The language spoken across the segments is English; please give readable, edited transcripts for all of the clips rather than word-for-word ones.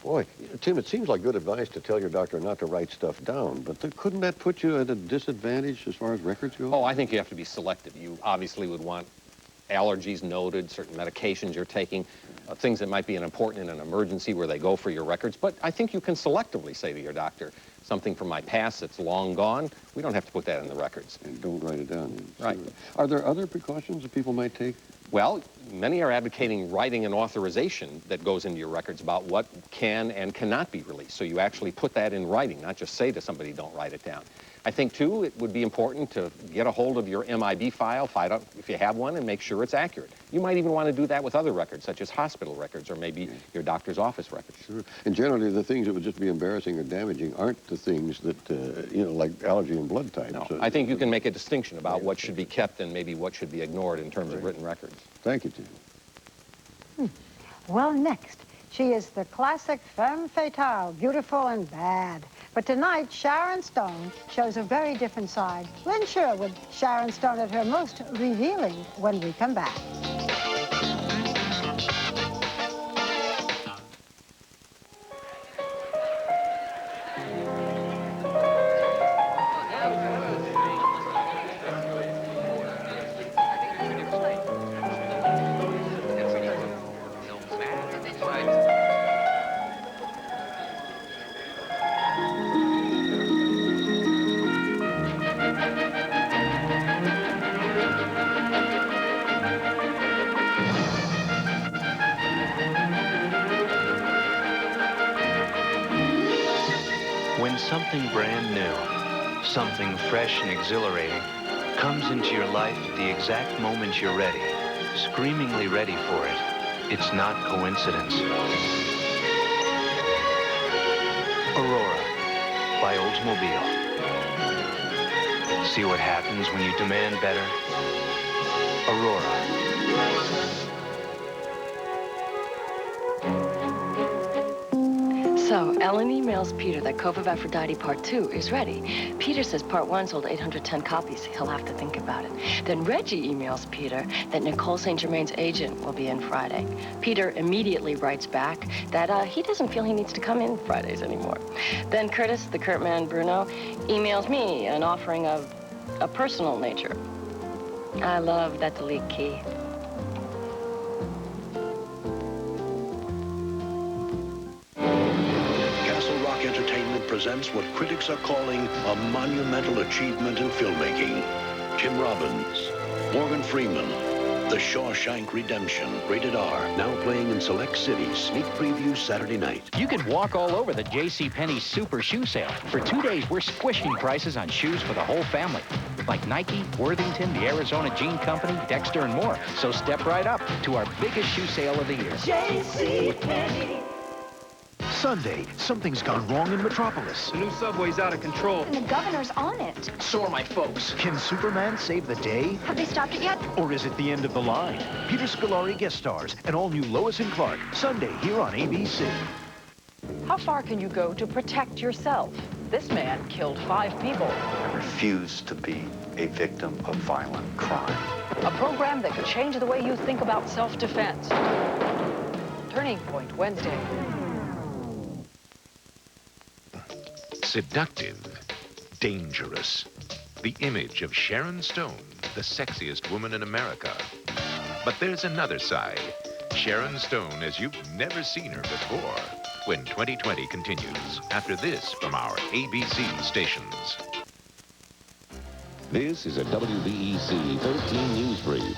Boy, Tim, it seems like good advice to tell your doctor not to write stuff down, but couldn't that put you at a disadvantage as far as records go? Oh, I think you have to be selective. You obviously would want allergies noted, certain medications you're taking, things that might be important in an emergency where they go for your records. But I think you can selectively say to your doctor, something from my past that's long gone, we don't have to put that in the records. And don't write it down. Right. Are there other precautions that people might take? Well, many are advocating writing an authorization that goes into your records about what can and cannot be released. So you actually put that in writing, not just say to somebody, don't write it down. I think, too, it would be important to get a hold of your MIB file, find out if you have one, and make sure it's accurate. You might even want to do that with other records, such as hospital records or maybe your doctor's office records. Sure. And generally, the things that would just be embarrassing or damaging aren't the things that, you know, like allergy and blood types. No, I think you can make a distinction about what should be kept and maybe what should be ignored in terms of written records. Thank you, Tim. Well, next, she is the classic femme fatale, beautiful and bad. But tonight, Sharon Stone shows a very different side. Lynn Sherr with Sharon Stone at her most revealing when we come back. Something brand new, something fresh and exhilarating, comes into your life at the exact moment you're ready, screamingly ready for it. It's not coincidence. Aurora by Oldsmobile. See what happens when you demand better? Aurora. So, Ellen emails Peter that Cove of Aphrodite Part 2 is ready. Peter says Part 1 sold 810 copies. He'll have to think about it. Then Reggie emails Peter that Nicole St. Germain's agent will be in Friday. Peter immediately writes back that he doesn't feel he needs to come in Fridays anymore. Then Curtis, the Kurt man Bruno, emails me an offering of a personal nature. I love that delete key. Presents what critics are calling a monumental achievement in filmmaking. Tim Robbins, Morgan Freeman, The Shawshank Redemption, rated R, now playing in select cities. Sneak preview Saturday night. You can walk all over the JCPenney Super Shoe Sale. For 2 days, we're squishing prices on shoes for the whole family. Like Nike, Worthington, the Arizona Jean Company, Dexter, and more. So step right up to our biggest shoe sale of the year. JCPenney. Sunday, something's gone wrong in Metropolis. The new subway's out of control. And the governor's on it. So are my folks. Can Superman save the day? Have they stopped it yet? Or is it the end of the line? Peter Scolari guest stars and all-new Lois and Clark, Sunday here on ABC. How far can you go to protect yourself? This man killed 5 people. I refuse to be a victim of violent crime. A program that could change the way you think about self-defense. Turning Point, Wednesday. Seductive, dangerous. The image of Sharon Stone, the sexiest woman in America. But there's another side. Sharon Stone as you've never seen her before. When 2020 continues, after this from our ABC stations. This is a WVEC 13 News Brief.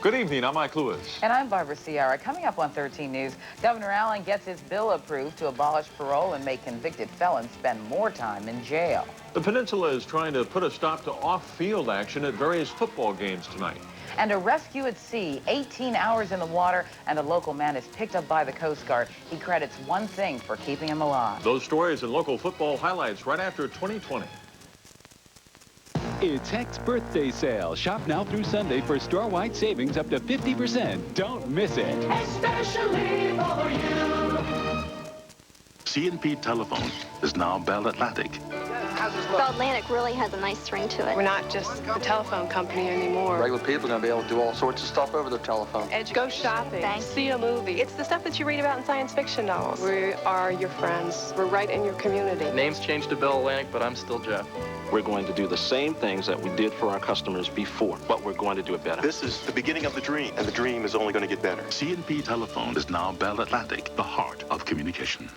Good evening, I'm Mike Lewis. And I'm Barbara Ciara. Coming up on 13 News, Governor Allen gets his bill approved to abolish parole and make convicted felons spend more time in jail. The peninsula is trying to put a stop to off-field action at various football games tonight. And a rescue at sea, 18 hours in the water, and a local man is picked up by the Coast Guard. He credits one thing for keeping him alive. Those stories and local football highlights right after 2020. It's Hecht's birthday sale. Shop now through Sunday for store-wide savings up to 50%. Don't miss it. Especially for you. C&P Telephone is now Bell Atlantic. Has The Atlantic really has a nice ring to it. We're not just a telephone company anymore. Regular people are going to be able to do all sorts of stuff over the telephone. Go shopping, see a movie. It's the stuff that you read about in science fiction novels. We are your friends. We're right in your community. Name's changed to Bell Atlantic, but I'm still Jeff. We're going to do the same things that we did for our customers before, but we're going to do it better. This is the beginning of the dream, and the dream is only going to get better. C&P Telephone is now Bell Atlantic, the heart of communication.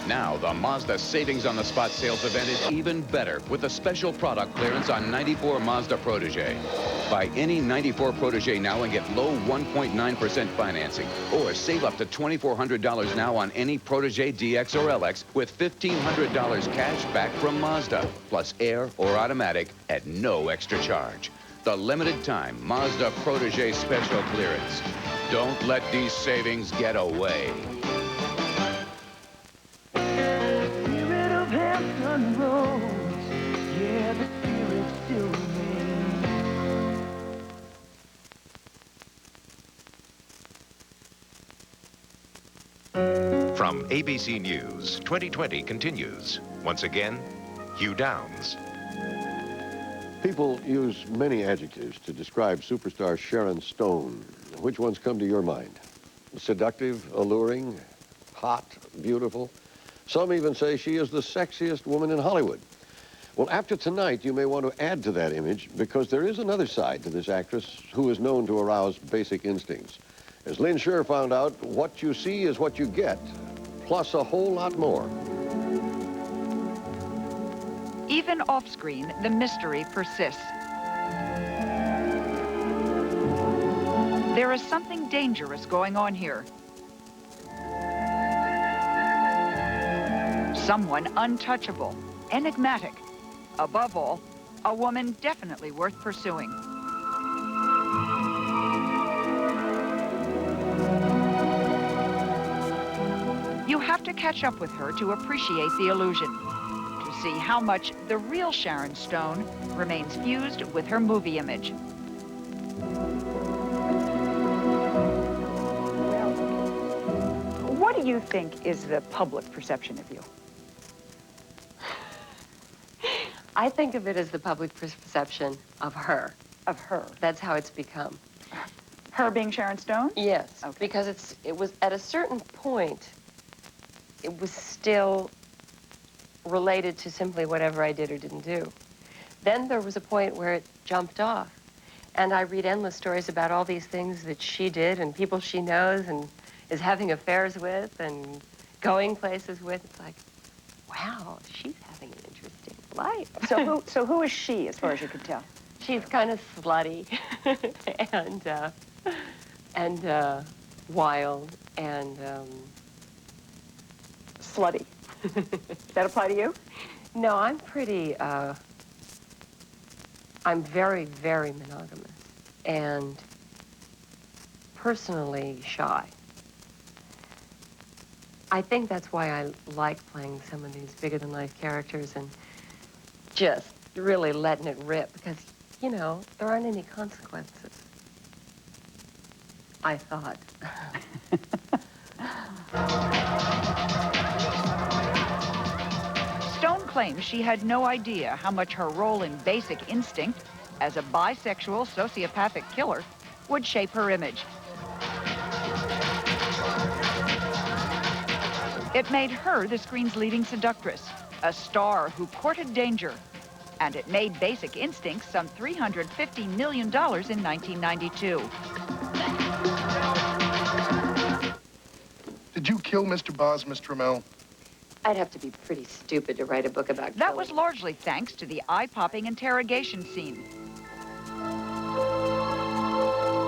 Now, the Mazda Savings on the Spot sales event is even better with a special product clearance on 94 Mazda Protege. Buy any 94 Protege now and get low 1.9% financing. Or save up to $2,400 now on any Protege DX or LX with $1,500 cash back from Mazda, plus air or automatic at no extra charge. The limited time Mazda Protege special clearance. Don't let these savings get away. Spirit of Hampton Roads, yeah, the spirit still remains. From ABC News, 2020 continues. Once again, Hugh Downs. People use many adjectives to describe superstar Sharon Stone. Which ones come to your mind? Seductive, alluring, hot, beautiful. Some even say she is the sexiest woman in Hollywood. Well, after tonight, you may want to add to that image because there is another side to this actress who is known to arouse basic instincts. As Lynn Sherr found out, what you see is what you get, plus a whole lot more. Even off-screen, the mystery persists. There is something dangerous going on here. Someone untouchable, enigmatic. Above all, a woman definitely worth pursuing. You have to catch up with her to appreciate the illusion, to see how much the real Sharon Stone remains fused with her movie image. What do you think is the public perception of you? I think of it as the public perception of her. Of her? That's how it's become. Her being Sharon Stone? Yes, okay. Because it was at a certain point, it was still related to simply whatever I did or didn't do. Then there was a point where it jumped off, and I read endless stories about all these things that she did and people she knows and is having affairs with and going places with. It's like, wow, she's having an interesting life. So who is she, as far as you can tell? She's kind of slutty and wild and slutty. Does that apply to you? No, I'm pretty. I'm very, very monogamous and personally shy. I think that's why I like playing some of these bigger-than-life characters and just really letting it rip because, you know, there aren't any consequences. I thought. Stone claims she had no idea how much her role in Basic Instinct as a bisexual sociopathic killer would shape her image. It made her the screen's leading seductress, a star who courted danger. And it made Basic Instinct some $350 million in 1992. Did you kill Mr. Boz, Miss Trammell? I'd have to be pretty stupid to write a book about That was largely thanks to the eye-popping interrogation scene.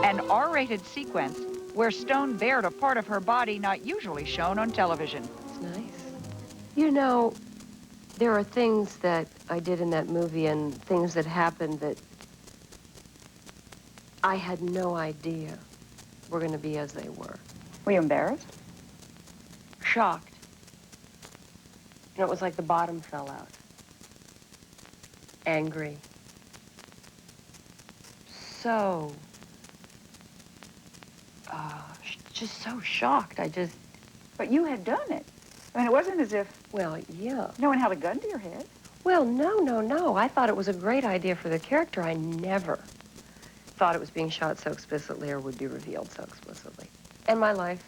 An R-rated sequence where Stone bared a part of her body not usually shown on television. It's nice. You know, there are things that I did in that movie and things that happened that I had no idea were going to be as they were. Were you embarrassed? Shocked. You know, it was like the bottom fell out. Angry. So, just so shocked. But you had done it. I mean, it wasn't as if... Well, yeah. No one held a gun to your head. Well, no. I thought it was a great idea for the character. I never thought it was being shot so explicitly or would be revealed so explicitly. And my life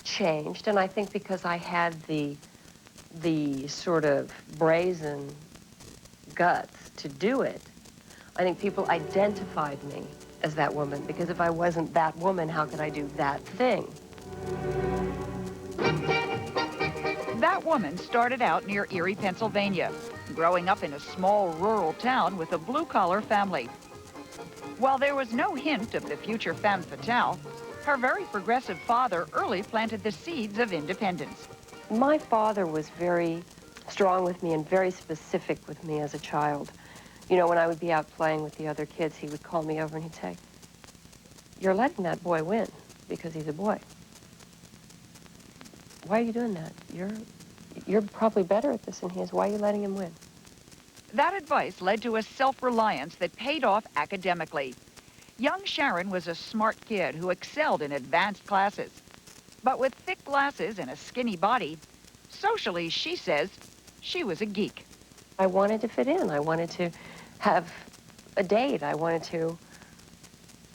changed, and I think because I had the sort of brazen guts to do it, I think people identified me as that woman, because if I wasn't that woman, how could I do that thing? That woman started out near Erie, Pennsylvania, growing up in a small rural town with a blue-collar family. While there was no hint of the future femme fatale, her very progressive father early planted the seeds of independence. My father was very strong with me and very specific with me as a child. You know, when I would be out playing with the other kids, he would call me over and he'd say, "You're letting that boy win because he's a boy. Why are you doing that? You're probably better at this than he is. Why are you letting him win?" That advice led to a self-reliance that paid off academically. Young Sharon was a smart kid who excelled in advanced classes. But with thick glasses and a skinny body, socially, she says, she was a geek. I wanted to fit in. I wanted to have a date. I wanted to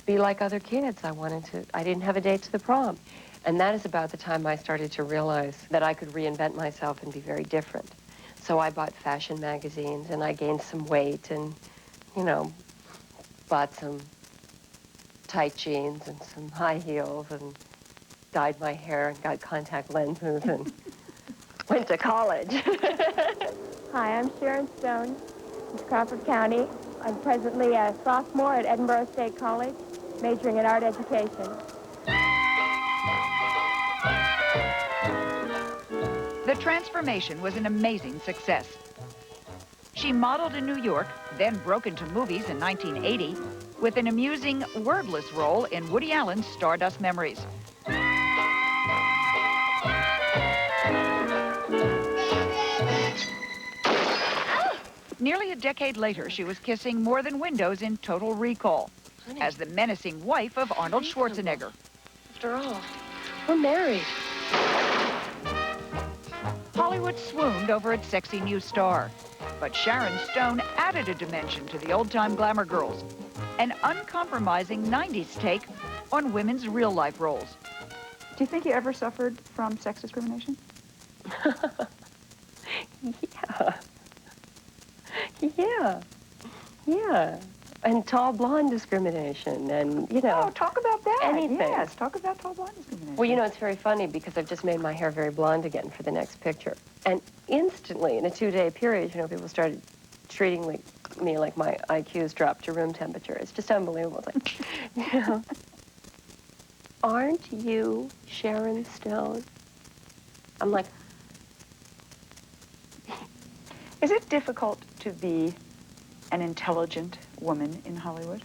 be like other kids. I didn't have a date to the prom. And that is about the time I started to realize that I could reinvent myself and be very different. So I bought fashion magazines and I gained some weight and, you know, bought some tight jeans and some high heels and dyed my hair and got contact lenses and went to college. Hi, I'm Sharon Stone, from Crawford County. I'm presently a sophomore at Edinburgh State College, majoring in art education. The transformation was an amazing success. She modeled in New York, then broke into movies in 1980 with an amusing, wordless role in Woody Allen's Stardust Memories. Nearly a decade later, she was kissing more than windows in Total Recall as the menacing wife of Arnold Schwarzenegger. After all, we're married. Hollywood swooned over its sexy new star, but Sharon Stone added a dimension to the old-time glamour girls, an uncompromising 90s take on women's real-life roles. Do you think you ever suffered from sex discrimination? Yeah. And tall blonde discrimination and, you know. Oh, talk about that. Anything. Yes, talk about tall blonde discrimination. Well, you know, it's very funny because I've just made my hair very blonde again for the next picture. And instantly, in a 2-day period, you know, people started treating me like my IQ's dropped to room temperature. It's just unbelievable. It's like, you know, aren't you Sharon Stone? I'm like, is it difficult to be an intelligent woman in Hollywood?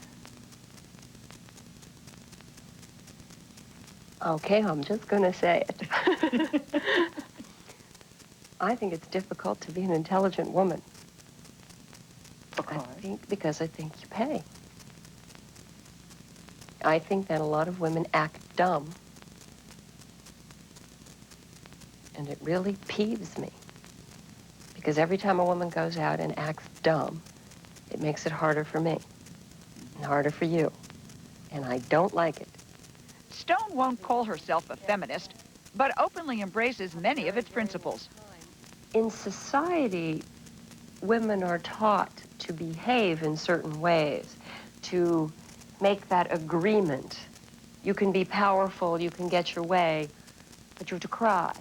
okay, I'm just going to say it. I think it's difficult to be an intelligent woman. Because I think you pay. I think that a lot of women act dumb. And it really peeves me. Because every time a woman goes out and acts dumb, it makes it harder for me and harder for you. And I don't like it. Stone won't call herself a feminist, but openly embraces many of its principles. In society, women are taught to behave in certain ways, to make that agreement. You can be powerful, you can get your way, but you have to cry.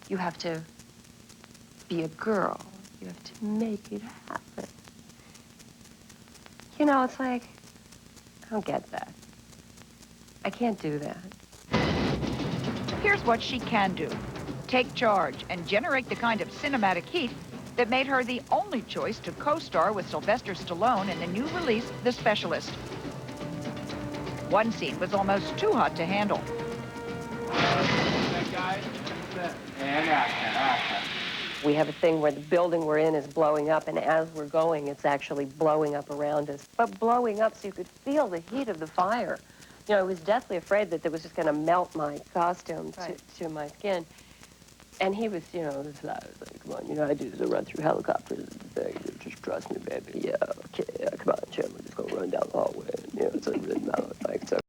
You have to be a girl. You have to make it happen. You know, it's like, I don't get that. I can't do that. Here's what she can do. Take charge and generate the kind of cinematic heat that made her the only choice to co-star with Sylvester Stallone in the new release, The Specialist. One scene was almost too hot to handle. We have a thing where the building we're in is blowing up, and as we're going, it's actually blowing up around us. But blowing up so you could feel the heat of the fire. You know, I was deathly afraid that it was just going to melt my costume to my skin. And he was, you know, this guy was like, come on, you know how I do this, I run through helicopters and things. Just trust me, baby. Yeah, okay, yeah, come on, Jim, we're just going to run down the hallway. And, you know, it's like, like, so